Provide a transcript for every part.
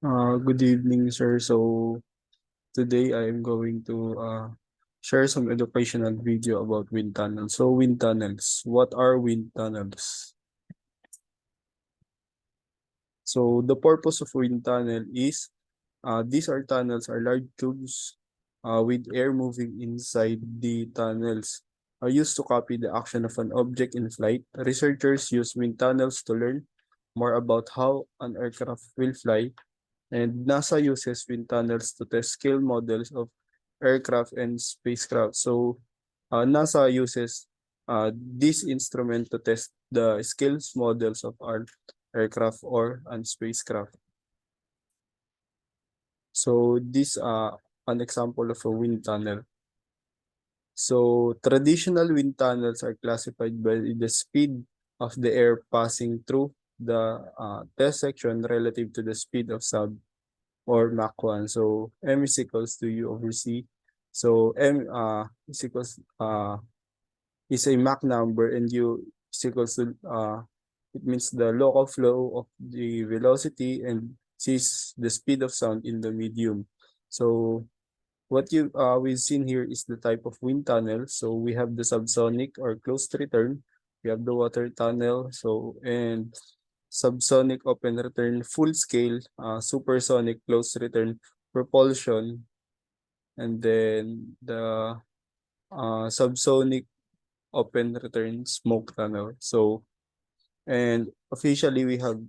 Good evening, sir. So today I am going to share some educational video about wind tunnels. So wind tunnels, what are wind tunnels? So the purpose of wind tunnel is these are tunnels are large tubes with air moving inside the tunnels. Are used to copy the action of an object in flight. Researchers use wind tunnels to learn more about how an aircraft will fly. And NASA uses wind tunnels to test scale models of aircraft and spacecraft. So NASA uses this instrument to test the skills models of our aircraft or an spacecraft. So this an example of a wind tunnel. So traditional wind tunnels are classified by the speed of the air passing through the test section relative to the speed of sound or Mach 1. So M is equals to U over C. So M is equals is a Mach number and U is equals to it means the local flow of the velocity and C is the speed of sound in the medium. So what we've seen here is the type of wind tunnel. So we have the subsonic or closed return. We have the water tunnel. So and subsonic open return, full scale, supersonic closed return propulsion, and then the subsonic open return smoke tunnel. So, and officially we have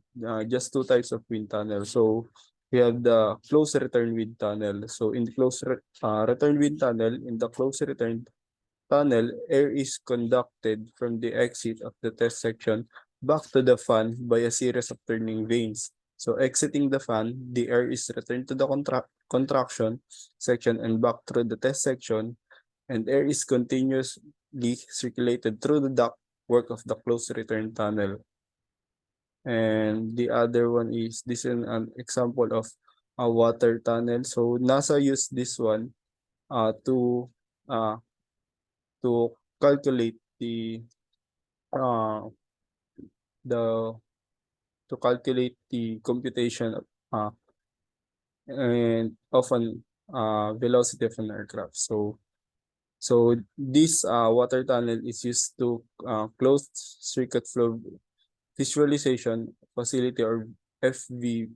just two types of wind tunnel. So we have the closed return wind tunnel. So in the return wind tunnel, in the closed return tunnel, air is conducted from the exit of the test section back to the fan by a series of turning vanes. So exiting the fan, the air is returned to the contraction section and back through the test section, and air is continuously circulated through the duct work of the closed return tunnel. And the other one is this is an example of a water tunnel. So NASA used this one uh, to uh, to calculate uh, the the computation uh, and of an velocity of an aircraft. So this water tunnel is used to closed circuit flow visualization facility or FV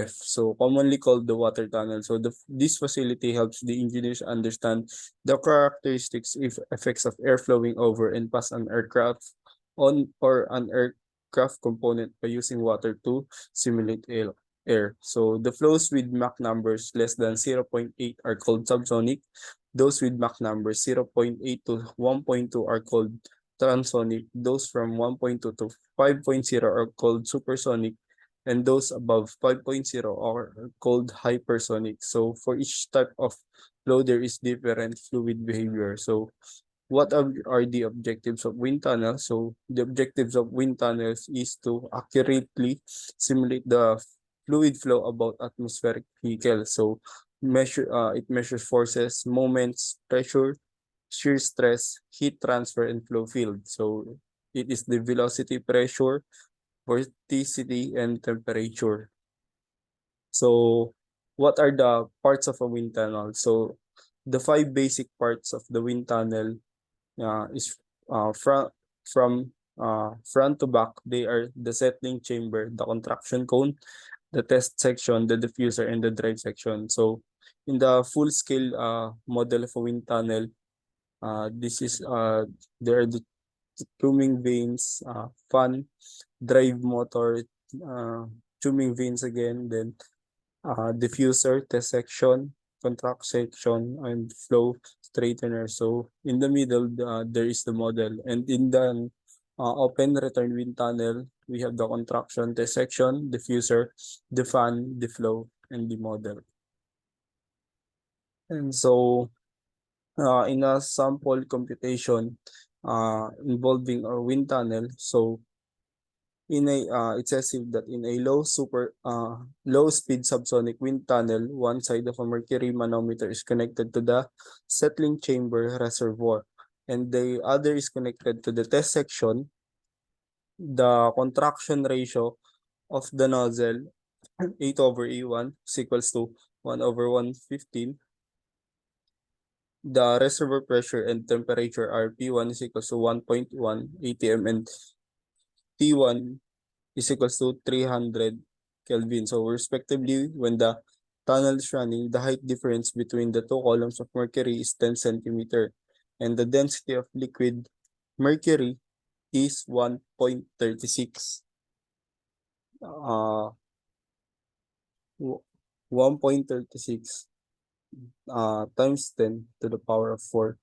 so commonly called the water tunnel. So this facility helps the engineers understand the characteristics if effects of air flowing over and past an aircraft on or an aircraft component by using water to simulate air. So the flows with Mach numbers less than 0.8 are called subsonic. Those with Mach numbers 0.8 to 1.2 are called transonic. Those from 1.2 to 5.0 are called supersonic, and those above 5.0 are called hypersonic. So for each type of flow, there is different fluid behavior. So what are the objectives of wind tunnels? So the objectives of wind tunnels is to accurately simulate the fluid flow about atmospheric vehicles. So it measures forces, moments, pressure, shear stress, heat transfer, and flow field. So it is the velocity, pressure, vorticity, and temperature. So what are the parts of a wind tunnel? So the five basic parts of the wind tunnel is front to back. They are the settling chamber, the contraction cone, the test section, the diffuser, and the drive section. So in the full scale model of a wind tunnel, this is there are the tubing vanes, fan, drive motor, tubing vanes again, then diffuser, test section, contract section, and flow straightener. So in the middle, there is the model. And in the open return wind tunnel, we have the contraction, test section, diffuser, the fan, the flow, and the model. And so in a sample computation involving a wind tunnel, so in a it says here that in a low speed subsonic wind tunnel, one side of a mercury manometer is connected to the settling chamber reservoir, and the other is connected to the test section. The contraction ratio of the nozzle 8 over A1 is equals to 1 over 115. The reservoir pressure and temperature are P1 is equals to 1.1 atm and T1 is equals to 300 Kelvin. So respectively, when the tunnel is running, the height difference between the two columns of mercury is 10 centimeter, and the density of liquid mercury is 1.36. 1.36 times 10 to the power of 4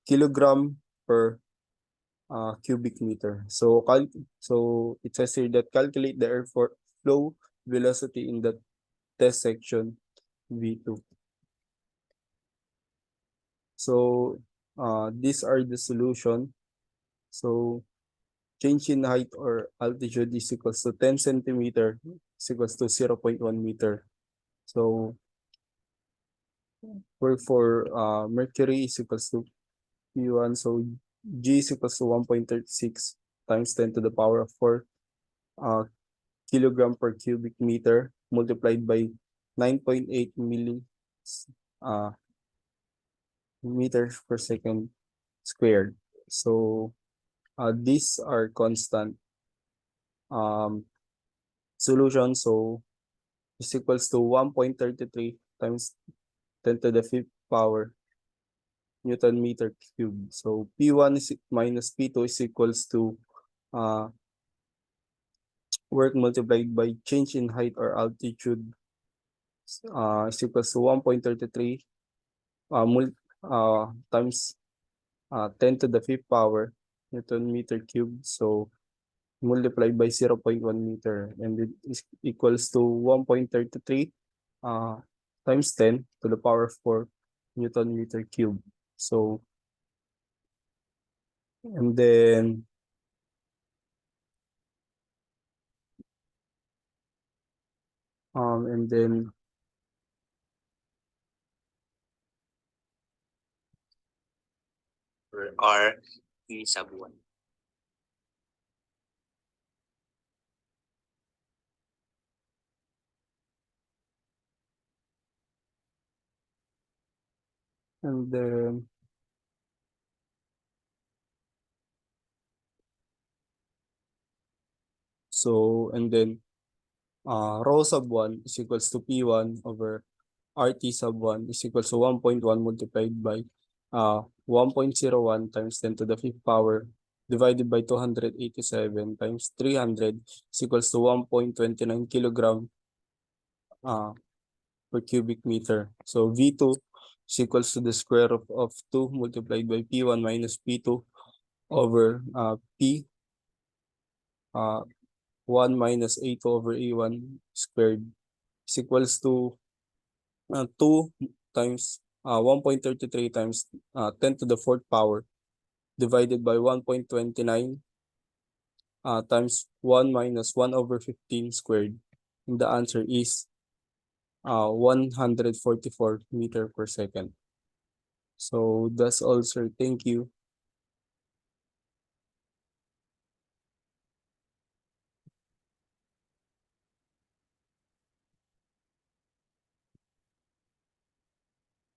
kilogram per cubic meter. So it says here that calculate the flow velocity in the test section V2. So these are the solution. So change in height or altitude is equals to 10 centimeter is equals to 0.1 meter. So for mercury is equals to P1. So G is equals to 1.36 times 10 to the power of 4 uh, kilogram per cubic meter multiplied by 9.8 uh, meters per second squared. So these are constant um, solutions. So is equals to 1.33 times 10 to the fifth power Newton meter cube. So P1 is minus P2 is equals to uh, work multiplied by change in height or altitude is equals to 1.33 times 10 to the fifth power Newton meter cube. So multiplied by 0.1 meter, and it is equals to 1.33 times 10 to the power of 4 Newton meter cube. So and then and then R E sub 1. and then rho sub 1 is equals to P1 over RT sub 1 is equals to 1.1 multiplied by 1.01 times 10 to the fifth power divided by 287 times 300 is equals to 1.29 kilogram per cubic meter. So V2 is equals to the square root of 2 multiplied by P1 minus P2 over P 1 minus A2 over A1 squared is equals to 2 times 1.33 times 10 to the fourth power divided by 1.29 times 1 minus 1 over 15 squared. And the answer is 144 meter per second. So that's all, sir. Thank you.